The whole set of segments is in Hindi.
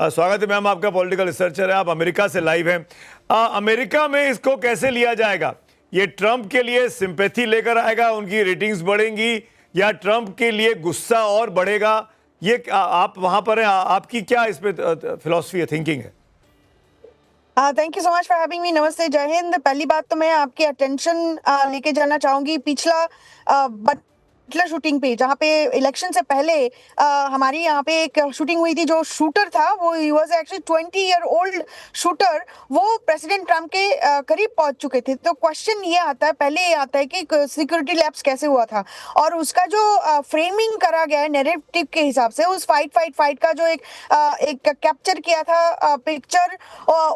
स्वागत है मैम, आपका पॉलिटिकल रिसर्चर है, आप अमेरिका से लाइव हैं। अमेरिका में इसको कैसे लिया जाएगा? ये ट्रंप के लिए सिंपैथी लेकर आएगा, उनकी रेटिंग्स बढ़ेंगी, या ट्रंप के लिए गुस्सा और बढ़ेगा? ये आप वहां पर हैं, आपकी क्या इस पे फिलॉसफी है, थिंकिंग है? Thank you so much for having me. नमस्ते, जय हिंद। पहली बात तो मैं आपकी अटेंशन लेके जाना चाहूंगी पिछला बटलर शूटिंग पे, जहाँ पे इलेक्शन से पहले हमारी यहाँ पे एक शूटिंग हुई थी। जो शूटर था वो he was actually 20-year-old shooter, वो प्रेसिडेंट ट्रम्प के करीब पहुंच चुके थे। तो क्वेश्चन ये आता है, पहले ये आता है कि सिक्योरिटी लैप्स कैसे हुआ था, और उसका जो फ्रेमिंग करा गया है नैरेटिव के हिसाब से, उस फाइट का जो एक कैप्चर किया था पिक्चर,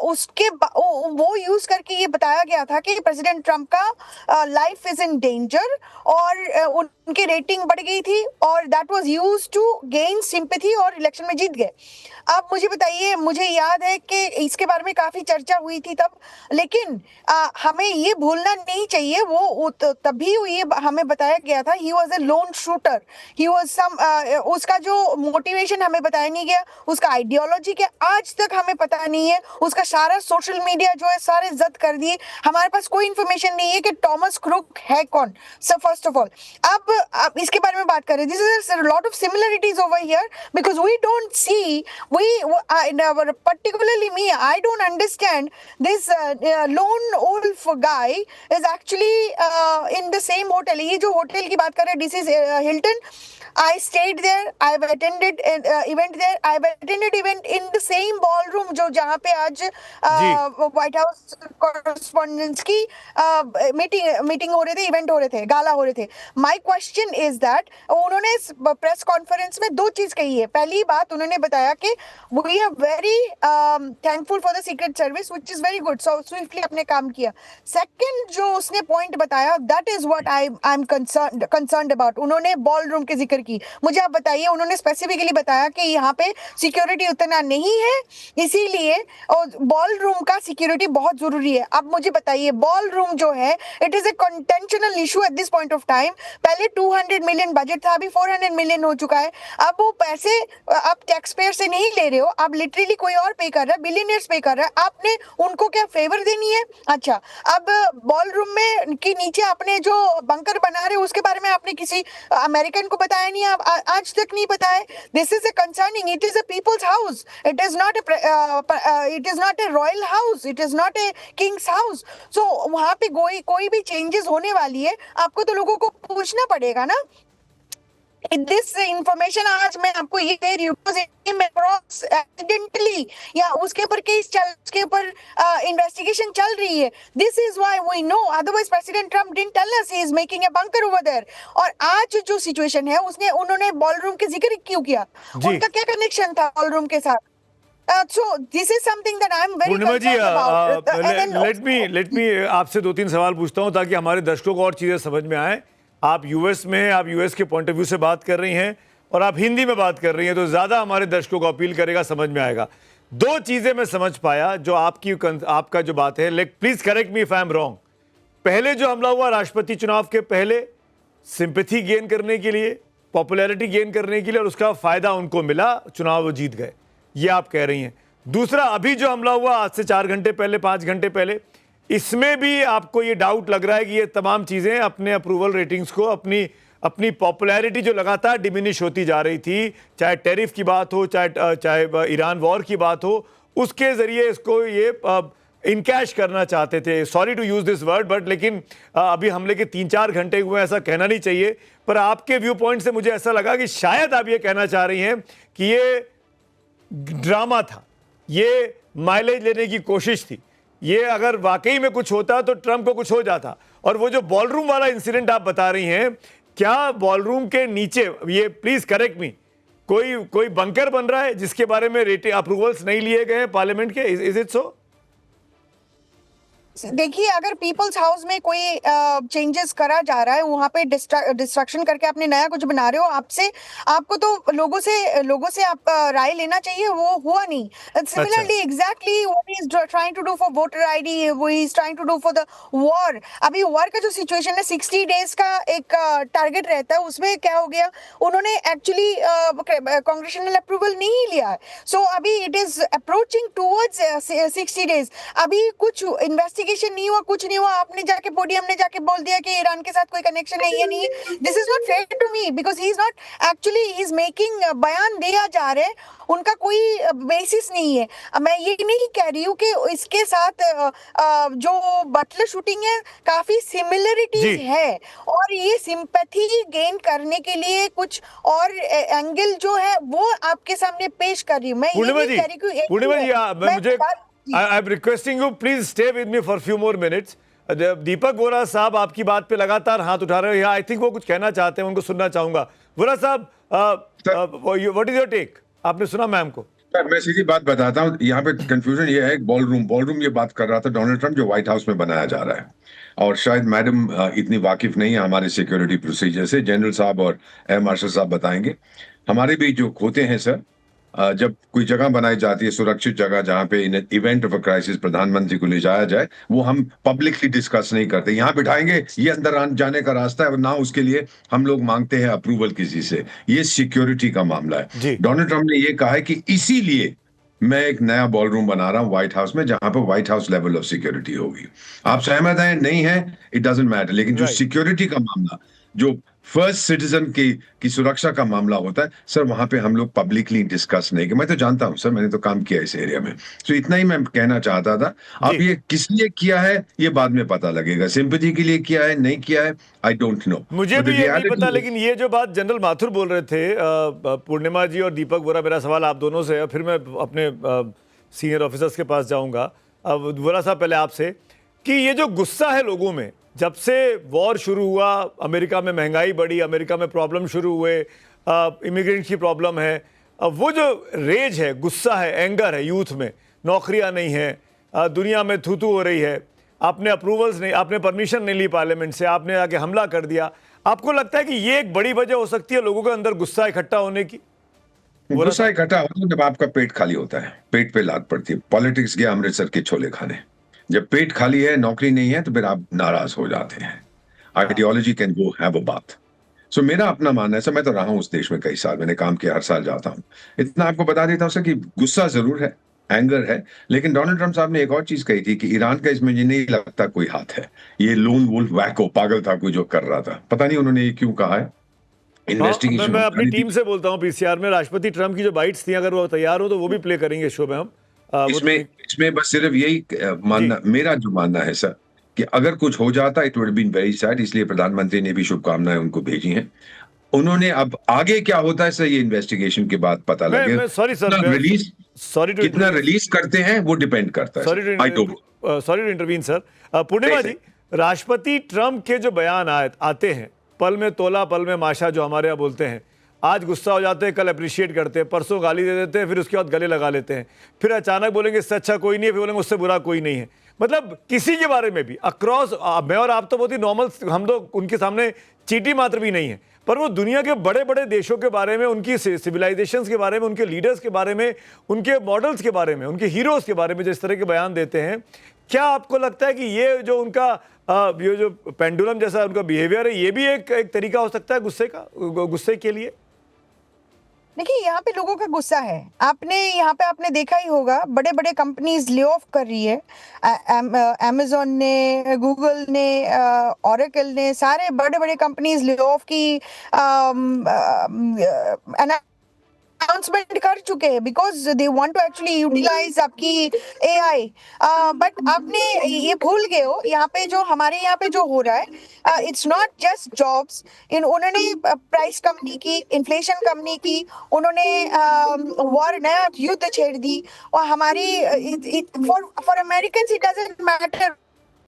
उसके वो यूज करके ये बताया गया था कि प्रेसिडेंट ट्रम्प का लाइफ इज इन डेंजर, और उनकी रेटिंग बढ़ गई थी, और that was used to gain sympathy, और इलेक्शन में जीत गए। अब मुझे बताइए, मुझे याद है कि इसके बारे में काफी चर्चा हुई थी तब, लेकिन हमें ये भूलना नहीं चाहिए, वो तभी ये हमें बताया गया था, he was a lone shooter, he was some, उसका जो मोटिवेशन हमें बताया नहीं गया, उसका आइडियोलॉजी क्या आज तक हमें पता नहीं है, उसका सारा सोशल मीडिया जो है सारे जब्त कर दिए। हमारे पास कोई इंफॉर्मेशन नहीं है कि टॉमस क्रुक है कौन। सो फर्स्ट ऑफ ऑल, अब इसके बारे में बात करें, this is a lot of similarities over here, because we don't see, particularly me, I don't understand this lone wolf guy is actually in the same hotel. ये जो होटल की बात कर रहे हैं, this is Hilton. I stayed there. I've attended an event there. I've attended event in the same ballroom जो जहाँ पे आज व्हाइट हाउस कॉरेस्पॉन्डेंट्स की मीटिंग हो रहे थे, इवेंट हो रहे थे, गाला हो रहे थे। माय क्वेश्चन इज दैट उन्होंने प्रेस कॉन्फ्रेंस में दो चीज कही है। पहली बात, उन्होंने बताया कि we are very thankful for the secret service, which is very good, so swiftly अपने काम किया। सेकंड जो उसने पॉइंट बताया, that is what I am concerned about. उन्होंने बॉल रूम के जिक्र की। मुझे आप बताइए, उन्होंने स्पेसिफिकली बताया कि यहाँ पे सिक्योरिटी उतना नहीं है, इसीलिए बॉल रूम का सिक्योरिटी बहुत जरूरी है। अब मुझे बताइए, बॉल रूम जो है, it is a contentional issue at this point of time. पहले 200 मिलियन बजट था, अभी 400 मिलियन हो चुका है। अब वो पैसे आप टैक्स पेयर से नहीं ले रहे हो, आप लिटरली कोई और पे कर रहा है, बिलियनियर्स पे कर रहा है। आपने उनको क्या फेवर देनी है? अच्छा, अब बॉल रूम में के नीचे आपने जो बंकर बना रहे हो, उसके बारे में आपने किसी अमेरिकन को बताया नहीं, आप आज तक नहीं बताया। This is a concerning, it is a people's house, it is not a royal house, it is not a king's house. So वहां पे कोई भी चेंजेस होने वाली है, आपको तो लोगों को पूछना पड़ेगा ना। दिस इंफॉर्मेशन आज मैं आपको ये कह रही हूँ एक्सीडेंटली, या उसके ऊपर केस चल, उसके ऊपर इन्वेस्टिगेशन चल रही है। This is why we know, otherwise president Trump didn't tell us he is making a bunker over there. और आज जो सिचुएशन है, उन्होंने बॉल रूम के जिक्र क्यों किया? उनका क्या कनेक्शन था बॉल रूम के साथ? So this is something that I'm very concerned about. Let me आपसे 2-3 सवाल पूछता हूं ताकि हमारे दर्शकों को और चीजें समझ में आए। आप यूएस में हैं, आप यूएस के पॉइंट ऑफ व्यू से बात कर रही हैं और आप हिंदी में बात कर रही हैं, तो ज्यादा हमारे दर्शकों को अपील करेगा, समझ में आएगा। दो चीजें मैं समझ पाया जो आपका जो बात है, please correct me if I am wrong. पहले जो हमला हुआ राष्ट्रपति चुनाव के पहले, सिंपैथी गेन करने के लिए, पॉपुलैरिटी गेन करने के लिए, और उसका फायदा उनको मिला, चुनाव वो जीत गए, ये आप कह रही हैं। दूसरा, अभी जो हमला हुआ आज से 4 घंटे पहले, 5 घंटे पहले, इसमें भी आपको ये डाउट लग रहा है कि ये तमाम चीजें अपने अप्रूवल रेटिंग्स को, अपनी पॉपुलैरिटी जो लगातार डिमिनिश होती जा रही थी, चाहे टैरिफ की बात हो, चाहे ईरान वॉर की बात हो, उसके जरिए इसको ये इनकैश करना चाहते थे। Sorry to use this word, but लेकिन अभी हमले के 3-4 घंटे हुए, ऐसा कहना नहीं चाहिए, पर आपके व्यू पॉइंट से मुझे ऐसा लगा कि शायद आप ये कहना चाह रही हैं कि ये ड्रामा था, ये माइलेज लेने की कोशिश थी, ये अगर वाकई में कुछ होता तो ट्रंप को कुछ हो जाता। और वो जो बॉलरूम वाला इंसिडेंट आप बता रही हैं, क्या बॉलरूम के नीचे, ये प्लीज करेक्ट मी, कोई बंकर बन रहा है जिसके बारे में रेटिंग अप्रूवल्स नहीं लिए गए हैं पार्लियामेंट के? Is it so? देखिए, अगर पीपल्स हाउस में कोई चेंजेस करा जा रहा है, वहां पे डिस्ट्रक्शन करके आपने नया कुछ बना रहे हो, आपको तो लोगों से आप राय लेना चाहिए, वो हुआ नहीं। अच्छा similarly exactly what he is trying to do for voter ID, वो he is trying to do for the war. अभी वॉर का जो सिचुएशन है, 60 डेज का एक टारगेट रहता है, उसमें क्या हो गया, उन्होंने एक्चुअली कांग्रेशनल अप्रूवल नहीं लिया। सो अभी it is approaching towards 60 days. अभी कुछ इन्वेस्टिगेशन नहीं हुआ, कुछ नहीं हुआ, आपने जाके पोडियम ने जाके बोल दिया कि ईरान के साथ कोई कनेक्शन है, ये नहीं है। This is not fair to me, because he is not actually, he is making बयान दिया जा रहे हैं, उनका कोई बेसिस नहीं है। मैं ये नहीं कह रही हूँ कि इसके साथ जो बटलर शूटिंग है, काफी सिमिलरिटीज है, और ये सिंपैथी गेन करने के लिए कुछ और एंगल जो है वो आपके सामने पेश कर रही हूँ। मैं ये नहीं कह रही कि पूर्णिमा जी, मुझे I am requesting you, please stay with me for few more minutes. Deepak Vora साहब आपकी बात पे लगातार हाथ उठा रहे हैं, आई थिंक वो कुछ कहना चाहते हैं, उनको सुनना चाहूंगा। वोरा साहब, व्हाट इज योर टेक? आपने सुना मैम को? मैं सीधी बात बताता हूँ, यहाँ पे कंफ्यूजन ये है, बॉलरूम ये बात कर रहा था डोनाल्ड ट्रम्प, जो व्हाइट हाउस में बनाया जा रहा है। और शायद मैडम इतनी वाकिफ नहीं है हमारे सिक्योरिटी प्रोसीजर से, जनरल साहब और एयर मार्शल साहब बताएंगे। हमारे भी जो होते हैं सर, जब कोई जगह बनाई जाती है, सुरक्षित जगह जहाँ पे इन इवेंट ऑफ अ क्राइसिस प्रधानमंत्री को ले जाया जाए, वो हम पब्लिकली डिस्कस नहीं करते। यहाँ बिठाएंगे, ये अंदर जाने का रास्ता है, और ना उसके लिए हम लोग मांगते हैं अप्रूवल किसी से। ये सिक्योरिटी का मामला है। डोनाल्ड ट्रम्प ने ये कहा है कि इसीलिए मैं एक नया बॉलरूम बना रहा हूं व्हाइट हाउस में, जहां पर white house level of security होगी। आप सहमत हैं नहीं है, इट डजंट मैटर, लेकिन जो सिक्योरिटी का मामला, जो फर्स्ट सिटीजन की सुरक्षा का मामला होता है सर, वहां पे हम लोग पब्लिकली डिस्कस नहीं किया। मैं तो जानता हूं सर, मैंने तो काम किया इस एरिया में, तो इतना ही मैं कहना चाहता था। अब ये किस लिए किया है ये बाद में पता लगेगा, सिंपैथी के लिए किया है नहीं किया है, आई डोंट नो, मुझे भी ये नहीं पता। लेकिन ये जो बात जनरल माथुर बोल रहे थे, पूर्णिमा जी और दीपक वोरा, मेरा सवाल आप दोनों से है, फिर मैं अपने सीनियर ऑफिसर्स के पास जाऊंगा। अब वोरा साहब, पहले आपसे, कि ये जो गुस्सा है लोगों में, जब से वॉर शुरू हुआ, अमेरिका में महंगाई बढ़ी, अमेरिका में प्रॉब्लम शुरू हुए, इमिग्रेंट की प्रॉब्लम है, वो जो रेज है, गुस्सा है, एंगर है यूथ में, नौकरियां नहीं है, दुनिया में थू हो रही है, आपने अप्रूवल्स नहीं, आपने परमिशन नहीं ली पार्लियामेंट से, आपने आके हमला कर दिया। आपको लगता है कि ये एक बड़ी वजह हो सकती है लोगों के अंदर गुस्सा इकट्ठा होने की? गुस्सा इकट्ठा होता है जब आपका पेट खाली होता है, पेट पे लात पड़ती है। पॉलिटिक्स गया अमृतसर के छोले खाने, जब पेट खाली है, नौकरी नहीं है, तो फिर आप नाराज हो जाते हैं। Ideology can go have a बात। सो मेरा अपना मानना है सर, मैं तो रहा हूं उस देश में कई साल, मैंने काम किया, हर साल जाता हूं। इतना आपको बता देता हूं सर कि गुस्सा जरूर है, एंगर है, लेकिन डोनाल्ड ट्रम्प साहब ने एक और चीज कही थी कि ईरान का इसमें नहीं लगता कोई हाथ है, ये लोन वुल्फ वैको पागल था कोई जो कर रहा था। पता नहीं उन्होंने ये क्यों कहा है। इन्वेस्टिगेशन मैं अपनी टीम से बोलता हूं, पीसीआर में राष्ट्रपति ट्रम्प की जो बाइट्स थी, अगर वो तैयार हो तो वो भी प्ले करेंगे शो में हम। इसमें बस सिर्फ यही मानना, मेरा जो मानना है सर, कि अगर कुछ हो जाता it would been very sad, इसलिए प्रधानमंत्री ने भी शुभकामनाएं उनको भेजी हैं। उन्होंने अब आगे क्या होता है सर, ये इन्वेस्टिगेशन के बाद पता लगेगा। कितना रिलीज करते हैं वो डिपेंड करता है। Sorry to intervene sir. Purnima ji, राष्ट्रपति ट्रम्प के जो बयान आते हैं, पल में तोला पल में माशा, जो हमारे यहाँ बोलते हैं, आज गुस्सा हो जाते हैं, कल अप्रिशिएट करते हैं, परसों गाली दे देते हैं, फिर उसके बाद गले लगा लेते हैं, फिर अचानक बोलेंगे इससे अच्छा कोई नहीं है, फिर बोलेंगे उससे बुरा कोई नहीं है। मतलब किसी के बारे में भी अक्रॉस, मैं और आप तो बहुत ही नॉर्मल, हम तो उनके सामने चींटी मात्र भी नहीं है, पर वो दुनिया के बड़े बड़े देशों के बारे में, उनकी सिविलाइजेशंस के बारे में, उनके लीडर्स के बारे में, उनके मॉडल्स के बारे में, उनके हीरोज के बारे में जिस तरह के बयान देते हैं, क्या आपको लगता है कि ये जो उनका ये जो पेंडुलम जैसा उनका बिहेवियर है, ये भी एक तरीका हो सकता है गुस्से के लिए? देखिए, यहाँ पे लोगों का गुस्सा है। आपने देखा ही होगा, बड़े बड़े कंपनीज ले ऑफ कर रही है। अमेजोन ने, गूगल ने, ओरेकल ने, सारे बड़े बड़े कंपनीज ले ऑफ की अनाउंसमेंट कर चुके हैं, because they want to actually utilize आपकी एआई। बट आपने ये भूल गए हो, हमारे यहाँ पे जो हो रहा है, इट्स नॉट जस्ट जॉब्स। उन्होंने प्राइस कम नहीं की, इन्फ्लेशन कम नहीं की, उन्होंने वॉर, नया युद्ध छेड़ दी। और हमारी for Americans it doesn't matter